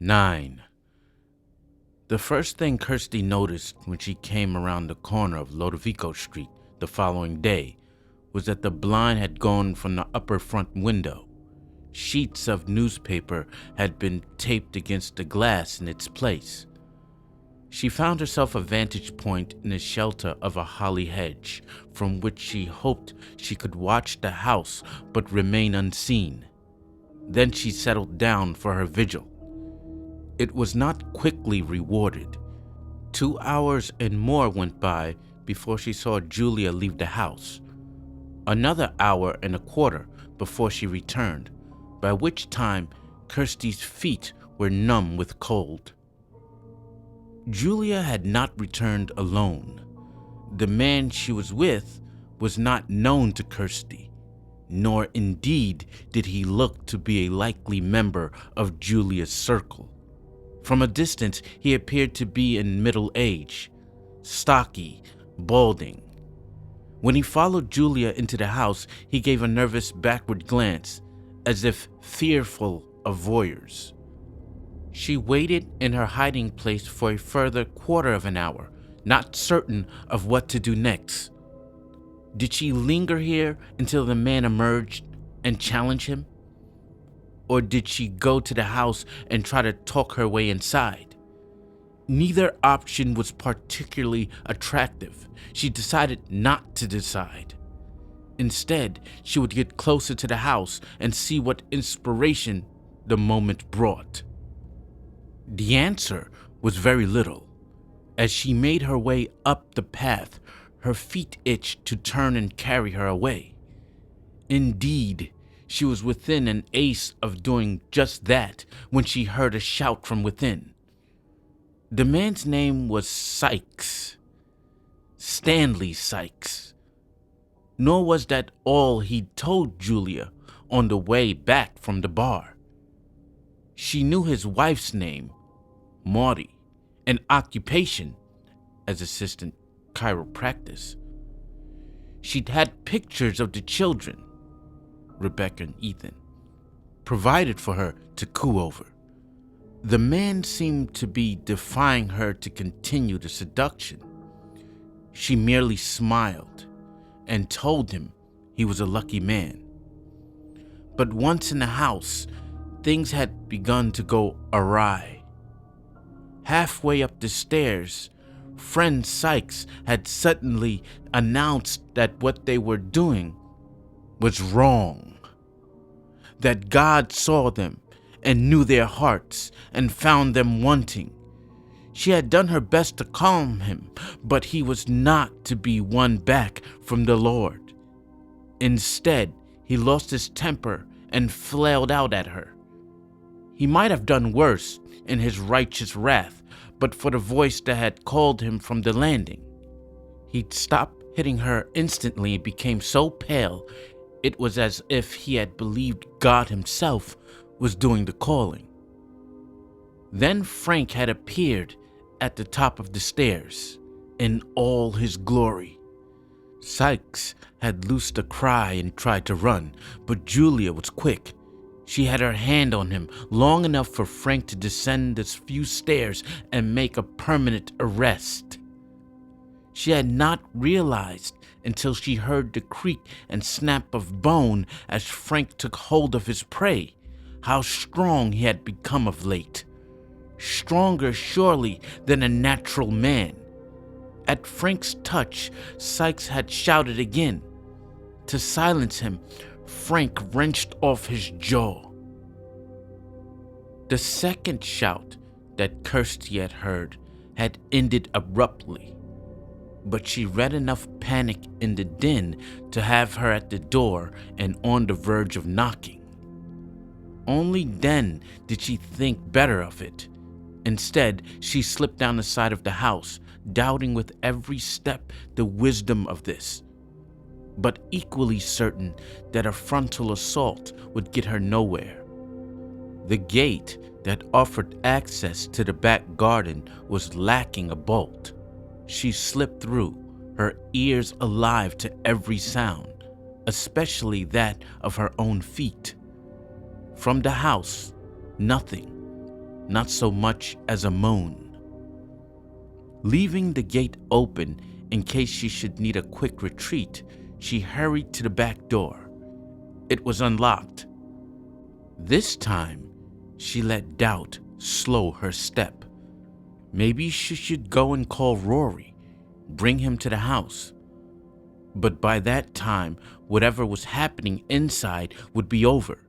9. The first thing Kirsty noticed when she came around the corner of Lodovico Street the following day was that the blind had gone from the upper front window. Sheets of newspaper had been taped against the glass in its place. She found herself a vantage point in the shelter of a holly hedge, from which she hoped she could watch the house but remain unseen. Then she settled down for her vigil. It was not quickly rewarded. 2 hours and more went by before she saw Julia leave the house. Another hour and a quarter before she returned, by which time Kirsty's feet were numb with cold. Julia had not returned alone. The man she was with was not known to Kirsty, nor indeed did he look to be a likely member of Julia's circle. From a distance, he appeared to be in middle age, stocky, balding. When he followed Julia into the house, he gave a nervous backward glance, as if fearful of voyeurs. She waited in her hiding place for a further quarter of an hour, not certain of what to do next. Did she linger here until the man emerged and challenge him? Or did she go to the house and try to talk her way inside? Neither option was particularly attractive. She decided not to decide. Instead, she would get closer to the house and see what inspiration the moment brought. The answer was very little. As she made her way up the path, her feet itched to turn and carry her away. Indeed, she was within an ace of doing just that when she heard a shout from within. The man's name was Sykes. Stanley Sykes. Nor was that all he'd told Julia on the way back from the bar. She knew his wife's name, Maudie, and occupation as assistant chiropractor. She'd had pictures of the children, Rebecca and Ethan, provided for her to coo over. The man seemed to be defying her to continue the seduction. She merely smiled and told him he was a lucky man. But once in the house, things had begun to go awry. Halfway up the stairs, friend Sykes had suddenly announced that what they were doing was wrong. That God saw them and knew their hearts and found them wanting. She had done her best to calm him, but he was not to be won back from the Lord. Instead, he lost his temper and flailed out at her. He might have done worse in his righteous wrath, but for the voice that had called him from the landing. He'd stopped hitting her instantly and became so pale it was as if he had believed God himself was doing the calling. Then Frank had appeared at the top of the stairs in all his glory. Sykes had loosed a cry and tried to run, but Julia was quick. She had her hand on him long enough for Frank to descend the few stairs and make a permanent arrest. She had not realized until she heard the creak and snap of bone as Frank took hold of his prey, how strong he had become of late. Stronger, surely, than a natural man. At Frank's touch, Sykes had shouted again. To silence him, Frank wrenched off his jaw. The second shout that Kirsty had heard had ended abruptly, but she read enough panic in the din to have her at the door and on the verge of knocking. Only then did she think better of it. Instead, she slipped down the side of the house, doubting with every step the wisdom of this, but equally certain that a frontal assault would get her nowhere. The gate that offered access to the back garden was lacking a bolt. She slipped through, her ears alive to every sound, especially that of her own feet. From the house, nothing. not so much as a moan. Leaving the gate open in case she should need a quick retreat, she hurried to the back door. It was unlocked. This time, she let doubt slow her step. Maybe she should go and call Rory, bring him to the house. But by that time, whatever was happening inside would be over,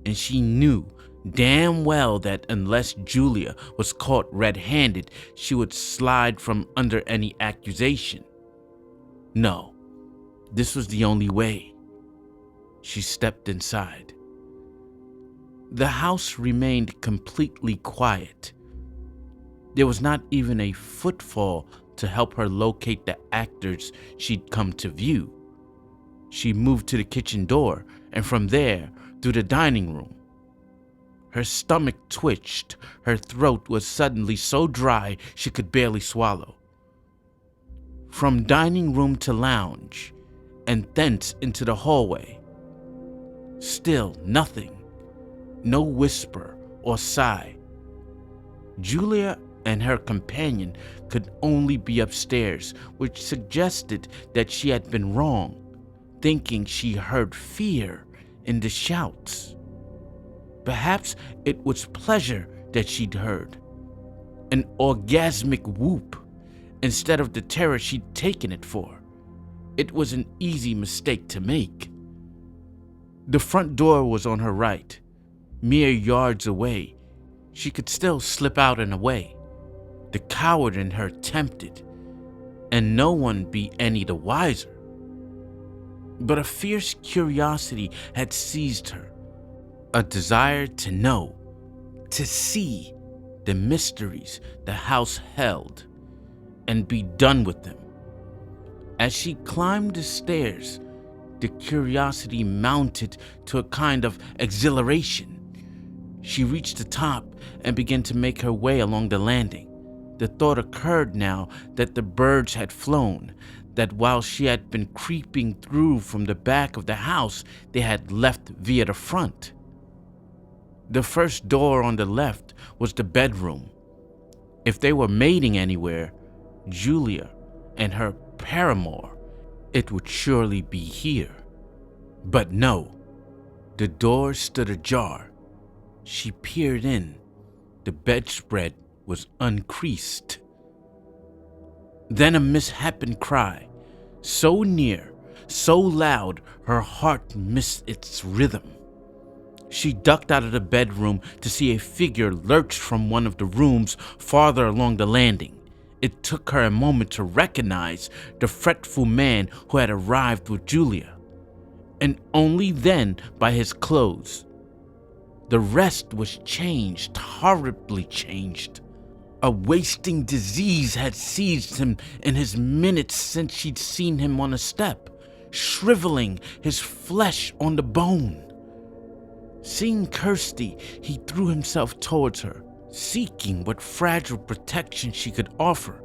and she knew damn well that unless Julia was caught red-handed, she would slide from under any accusation. No, this was the only way. She stepped inside. The house remained completely quiet. There was not even a footfall to help her locate the actors she'd come to view. She moved to the kitchen door, and from there, through the dining room. Her stomach twitched. Her throat was suddenly so dry she could barely swallow. From dining room to lounge, and thence into the hallway. Still nothing. No whisper or sigh. Julia and her companion could only be upstairs, which suggested that she had been wrong, thinking she heard fear in the shouts. Perhaps it was pleasure that she'd heard, an orgasmic whoop, instead of the terror she'd taken it for. It was an easy mistake to make. The front door was on her right, mere yards away. She could still slip out and away. The coward in her tempted, and no one be any the wiser. But a fierce curiosity had seized her, a desire to know, to see the mysteries the house held, and be done with them. As she climbed the stairs, the curiosity mounted to a kind of exhilaration. She reached the top and began to make her way along the landing. The thought occurred now that the birds had flown, that while she had been creeping through from the back of the house, they had left via the front. The first door on the left was the bedroom. If they were mating anywhere, Julia and her paramour, it would surely be here. But no, the door stood ajar. She peered in. The bedspread was uncreased. Then a misshapen cry, so near, so loud, her heart missed its rhythm. She ducked out of the bedroom to see a figure lurch from one of the rooms farther along the landing. It took her a moment to recognize the fretful man who had arrived with Julia, and only then by his clothes. The rest was changed, horribly changed. A wasting disease had seized him in his minutes since she'd seen him on a step, shriveling his flesh on the bone. Seeing Kirsty, he threw himself towards her, seeking what fragile protection she could offer.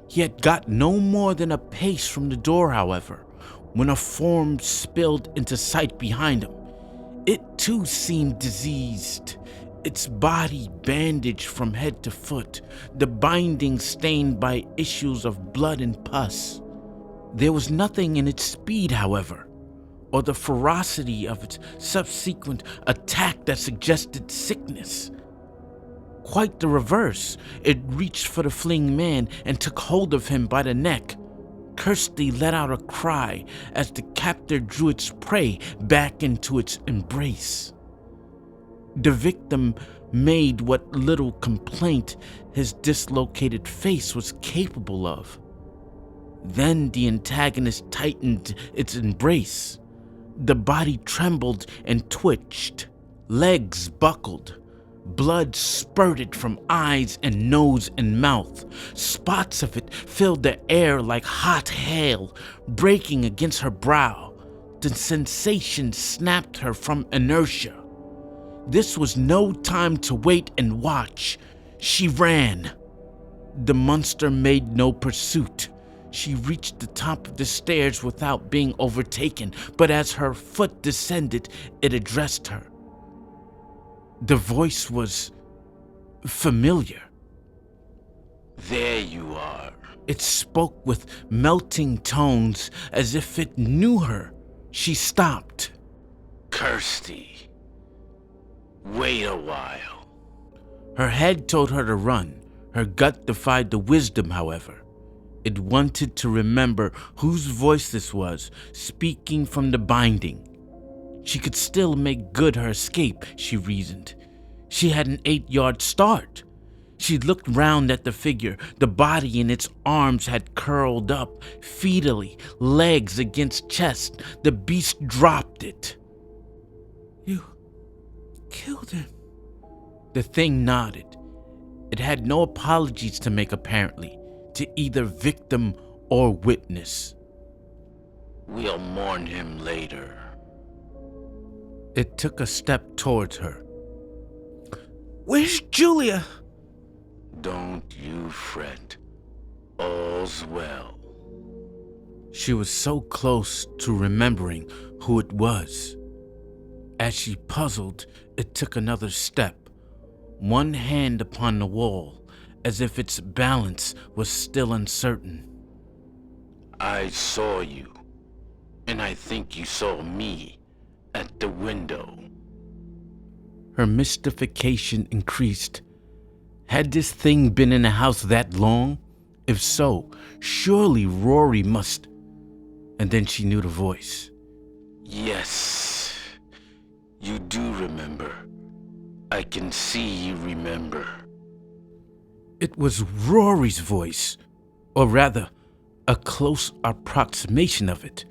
He had got no more than a pace from the door, however, when a form spilled into sight behind him. It too seemed diseased, its body bandaged from head to foot, the binding stained by issues of blood and pus. There was nothing in its speed, however, or the ferocity of its subsequent attack that suggested sickness. Quite the reverse, it reached for the fleeing man and took hold of him by the neck. Kirsty let out a cry as the captor drew its prey back into its embrace. The victim made what little complaint his dislocated face was capable of. Then the antagonist tightened its embrace. The body trembled and twitched. Legs buckled. Blood spurted from eyes and nose and mouth. Spots of it filled the air like hot hail, breaking against her brow. The sensation snapped her from inertia. This was no time to wait and watch. She ran. The monster made no pursuit. She reached the top of the stairs without being overtaken, but as her foot descended, it addressed her. The voice was familiar. There you are. It spoke with melting tones as if it knew her. She stopped. Kirsty, wait a while. Her head told her to run. Her gut defied the wisdom, however. It wanted to remember whose voice this was, speaking from the binding. She could still make good her escape, she reasoned. She had an 8-yard start. She looked round at the figure. The body in its arms had curled up, feetally, legs against chest. The beast dropped it. You killed him. The thing nodded. It had no apologies to make, apparently, to either victim or witness. We'll mourn him later. It took a step towards her. Where's Julia? Don't you fret. All's well. She was so close to remembering who it was. As she puzzled, it took another step, one hand upon the wall, as if its balance was still uncertain. I saw you, and I think you saw me at the window. Her mystification increased. Had this thing been in the house that long? If so, surely Rory must. And then she knew the voice. Yes, you do remember. I can see you remember. It was Rory's voice, or rather, a close approximation of it.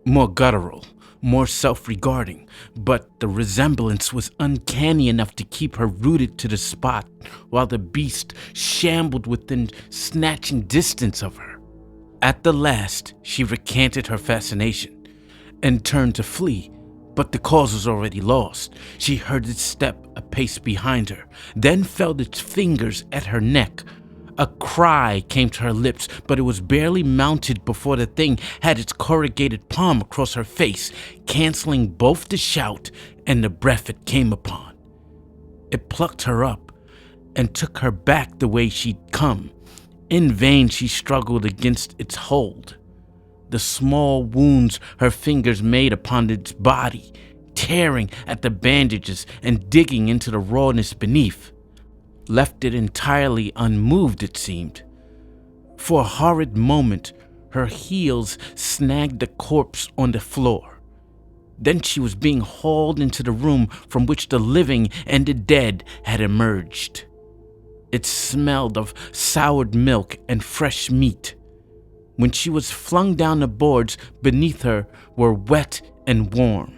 More guttural, more self-regarding, but the resemblance was uncanny enough to keep her rooted to the spot while the beast shambled within snatching distance of her. At the last, she recanted her fascination and turned to flee, but the cause was already lost. She heard its step a pace behind her, then felt its fingers at her neck. A cry came to her lips, but it was barely mounted before the thing had its corrugated palm across her face, canceling both the shout and the breath it came upon. It plucked her up and took her back the way she'd come. In vain she struggled against its hold. The small wounds her fingers made upon its body, tearing at the bandages and digging into the rawness beneath, left it entirely unmoved, it seemed. For a horrid moment, her heels snagged the corpse on the floor. Then she was being hauled into the room from which the living and the dead had emerged. It smelled of soured milk and fresh meat. When she was flung down, the boards beneath her were wet and warm.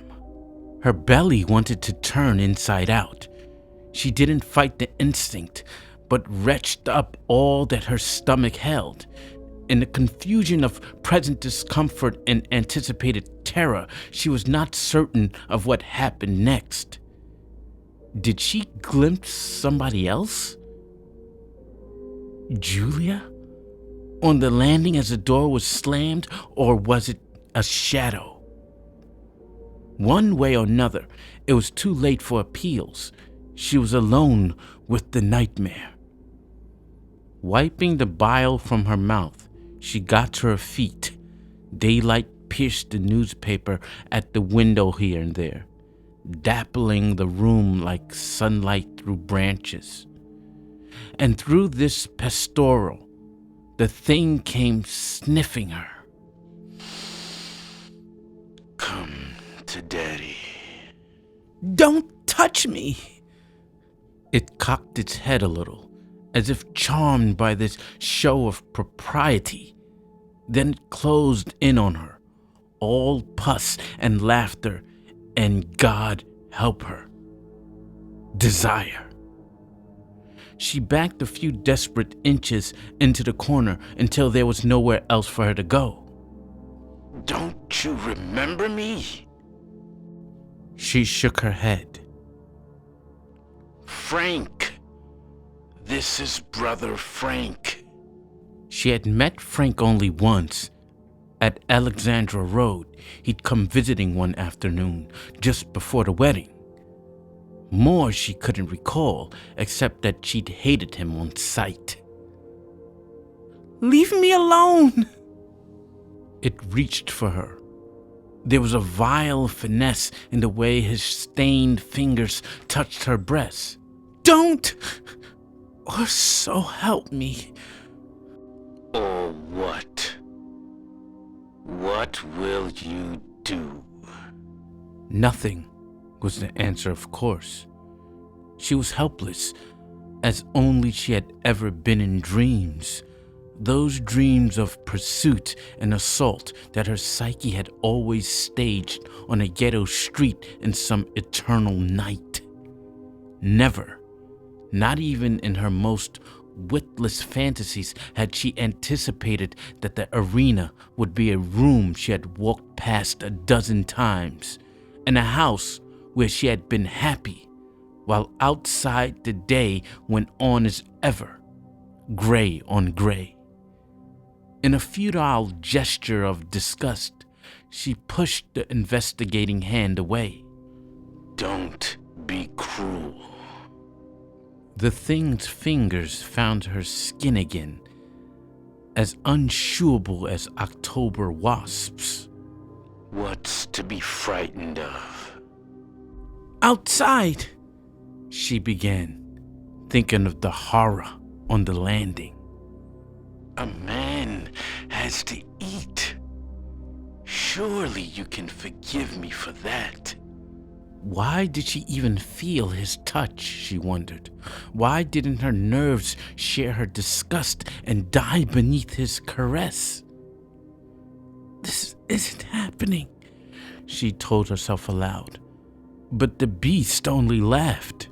Her belly wanted to turn inside out. She didn't fight the instinct, but retched up all that her stomach held. In the confusion of present discomfort and anticipated terror, she was not certain of what happened next. Did she glimpse somebody else? Julia? On the landing as the door was slammed, or was it a shadow? One way or another, it was too late for appeals. She was alone with the nightmare. Wiping the bile from her mouth, she got to her feet. Daylight pierced the newspaper at the window here and there, dappling the room like sunlight through branches. And through this pastoral, the thing came sniffing her. Come to Daddy. Don't touch me! It cocked its head a little, as if charmed by this show of propriety. Then it closed in on her, all pus and laughter, and God help her, desire. She backed a few desperate inches into the corner until there was nowhere else for her to go. Don't you remember me? She shook her head. Frank. This is Brother Frank. She had met Frank only once. At Alexandra Road, he'd come visiting one afternoon, just before the wedding. More she couldn't recall, except that she'd hated him on sight. "Leave me alone!" It reached for her. There was a vile finesse in the way his stained fingers touched her breast. "Don't! Or so help me." Or what? What will you do? Nothing was the answer, of course. She was helpless, as only she had ever been in dreams. Those dreams of pursuit and assault that her psyche had always staged on a ghetto street in some eternal night. Never, not even in her most witless fantasies, had she anticipated that the arena would be a room she had walked past a dozen times, and a house where she had been happy, while outside the day went on as ever, gray on gray. In a futile gesture of disgust, she pushed the investigating hand away. Don't be cruel. The thing's fingers found her skin again, as unchewable as October wasps. What's to be frightened of? "Outside," she began, thinking of the horror on the landing. A man has to eat. Surely you can forgive me for that. Why did she even feel his touch, she wondered. Why didn't her nerves share her disgust and die beneath his caress? "This isn't happening," she told herself aloud. But the beast only laughed.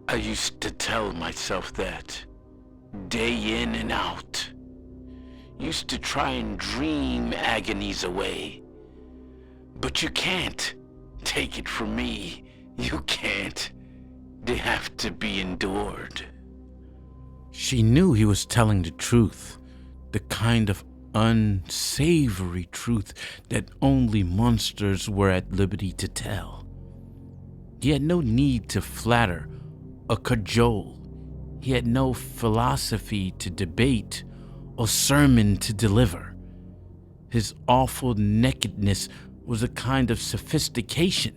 I used to tell myself that, day in and out. Used to try and dream agonies away. But you can't. Take it from me. You can't. They have to be endured. She knew he was telling the truth, the kind of unsavory truth that only monsters were at liberty to tell. He had no need to flatter or cajole. He had no philosophy to debate or sermon to deliver. His awful nakedness was a kind of sophistication,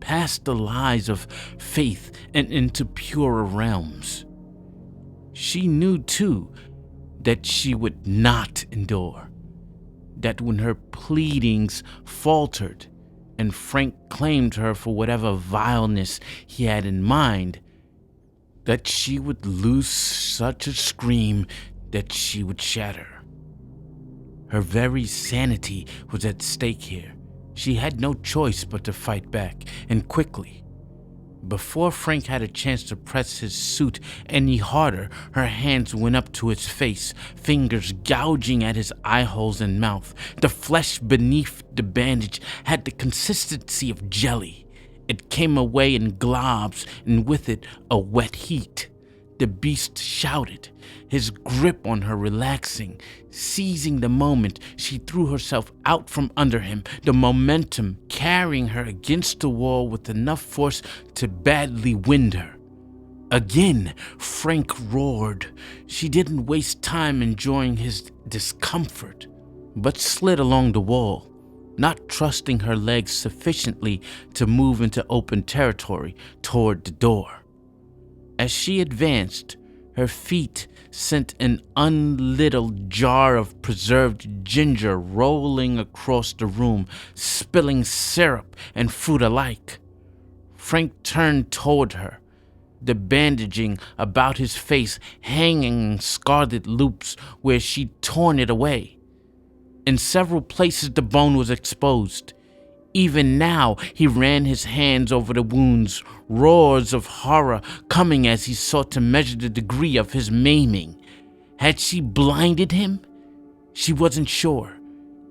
past the lies of faith and into purer realms. She knew, too, that she would not endure, that when her pleadings faltered and Frank claimed her for whatever vileness he had in mind, that she would loose such a scream that she would shatter. Her very sanity was at stake here. She had no choice but to fight back, and quickly. Before Frank had a chance to press his suit any harder, her hands went up to his face, fingers gouging at his eye holes and mouth. The flesh beneath the bandage had the consistency of jelly. It came away in globs, and with it a wet heat. The beast shouted, his grip on her relaxing. Seizing the moment, she threw herself out from under him, the momentum carrying her against the wall with enough force to badly wind her. Again, Frank roared. She didn't waste time enjoying his discomfort, but slid along the wall, not trusting her legs sufficiently to move into open territory toward the door. As she advanced, her feet sent an unlittle jar of preserved ginger rolling across the room, spilling syrup and fruit alike. Frank turned toward her, the bandaging about his face hanging in scarlet loops where she'd torn it away. In several places the bone was exposed. Even now, he ran his hands over the wounds, roars of horror coming as he sought to measure the degree of his maiming. Had she blinded him? She wasn't sure.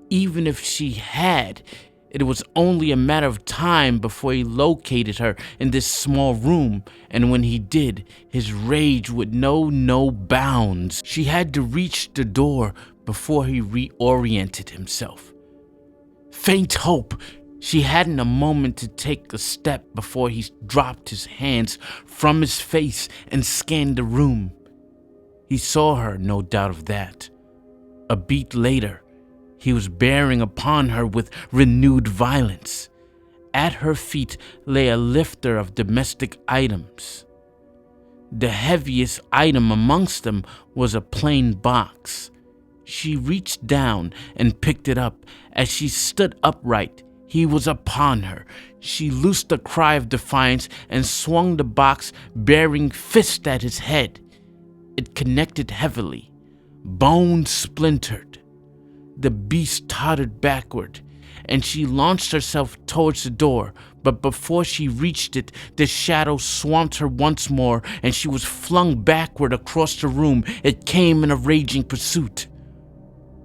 Even if she had, it was only a matter of time before he located her in this small room, and when he did, his rage would know no bounds. She had to reach the door before he reoriented himself. Faint hope She hadn't a moment to take a step before he dropped his hands from his face and scanned the room. He saw her, no doubt of that. A beat later, he was bearing upon her with renewed violence. At her feet lay a lifter of domestic items. The heaviest item amongst them was a plain box. She reached down and picked it up. As she stood upright, he was upon her. She loosed a cry of defiance and swung the box, bearing fist at his head. It connected heavily. Bone splintered. The beast tottered backward, and she launched herself towards the door, but before she reached it, the shadow swamped her once more, and she was flung backward across the room. It came in a raging pursuit.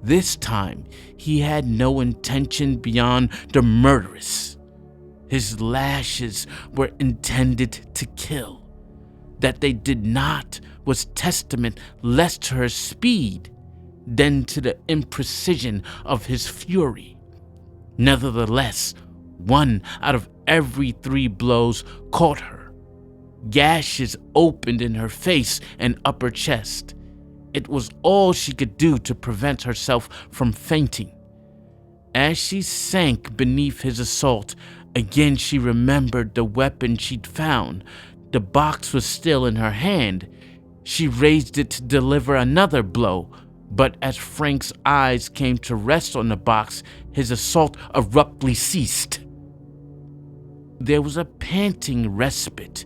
This time, he had no intention beyond the murderous. His lashes were intended to kill. That they did not was testament less to her speed than to the imprecision of his fury. Nevertheless, 1 out of every 3 blows caught her. Gashes opened in her face and upper chest. It was all she could do to prevent herself from fainting. As she sank beneath his assault, again she remembered the weapon she'd found. The box was still in her hand. She raised it to deliver another blow, but as Frank's eyes came to rest on the box, his assault abruptly ceased. There was a panting respite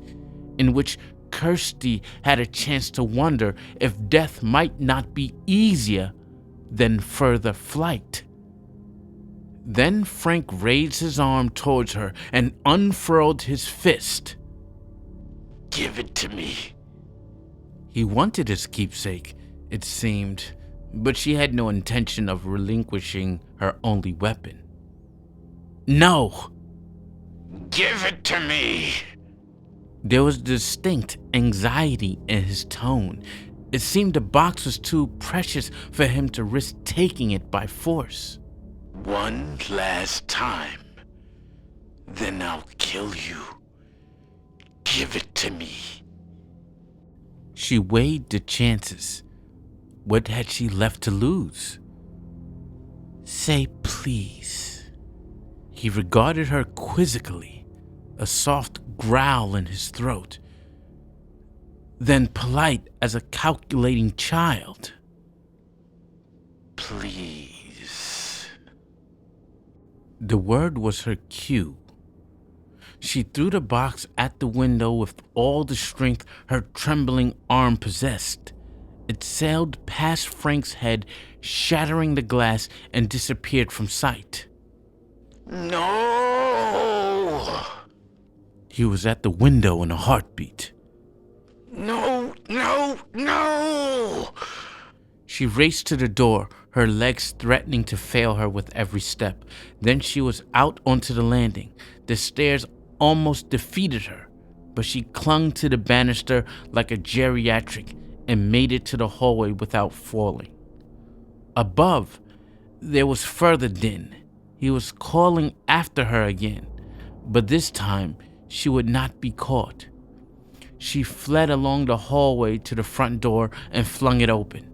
in which Kirsty had a chance to wonder if death might not be easier than further flight. Then Frank raised his arm towards her and unfurled his fist. Give it to me. He wanted his keepsake, it seemed, but she had no intention of relinquishing her only weapon. No! Give it to me! There was distinct anxiety in his tone. It seemed the box was too precious for him to risk taking it by force. One last time, then I'll kill you. Give it to me. She weighed the chances. What had she left to lose? Say please. He regarded her quizzically, a soft growl in his throat, then polite as a calculating child. Please. The word was her cue. She threw the box at the window with all the strength her trembling arm possessed. It sailed past Frank's head, shattering the glass, and disappeared from sight. No! He was at the window in a heartbeat. No, no, no! She raced to the door, her legs threatening to fail her with every step. Then she was out onto the landing. The stairs almost defeated her, but she clung to the banister like a geriatric and made it to the hallway without falling. Above, there was further din. He was calling after her again, but this time she would not be caught. She fled along the hallway to the front door and flung it open.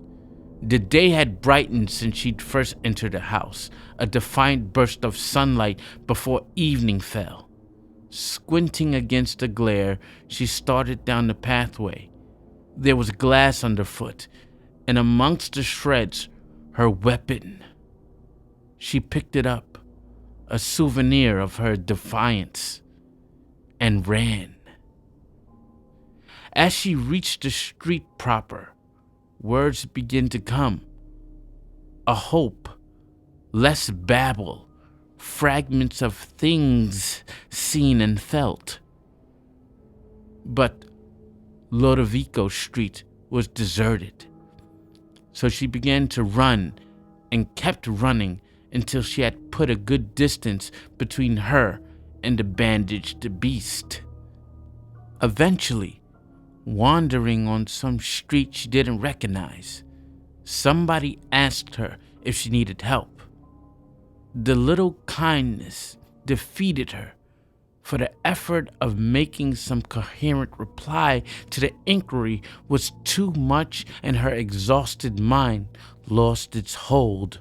The day had brightened since she'd first entered the house, a defiant burst of sunlight before evening fell. Squinting against the glare, she started down the pathway. There was glass underfoot, and amongst the shreds, her weapon. She picked it up, a souvenir of her defiance, and ran. As she reached the street proper, words began to come. A hope, less babble, fragments of things seen and felt. But Lodovico Street was deserted. So she began to run and kept running until she had put a good distance between her and the bandaged beast. Eventually, wandering on some street she didn't recognize, somebody asked her if she needed help. The little kindness defeated her, for the effort of making some coherent reply to the inquiry was too much, and her exhausted mind lost its hold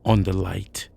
on the light.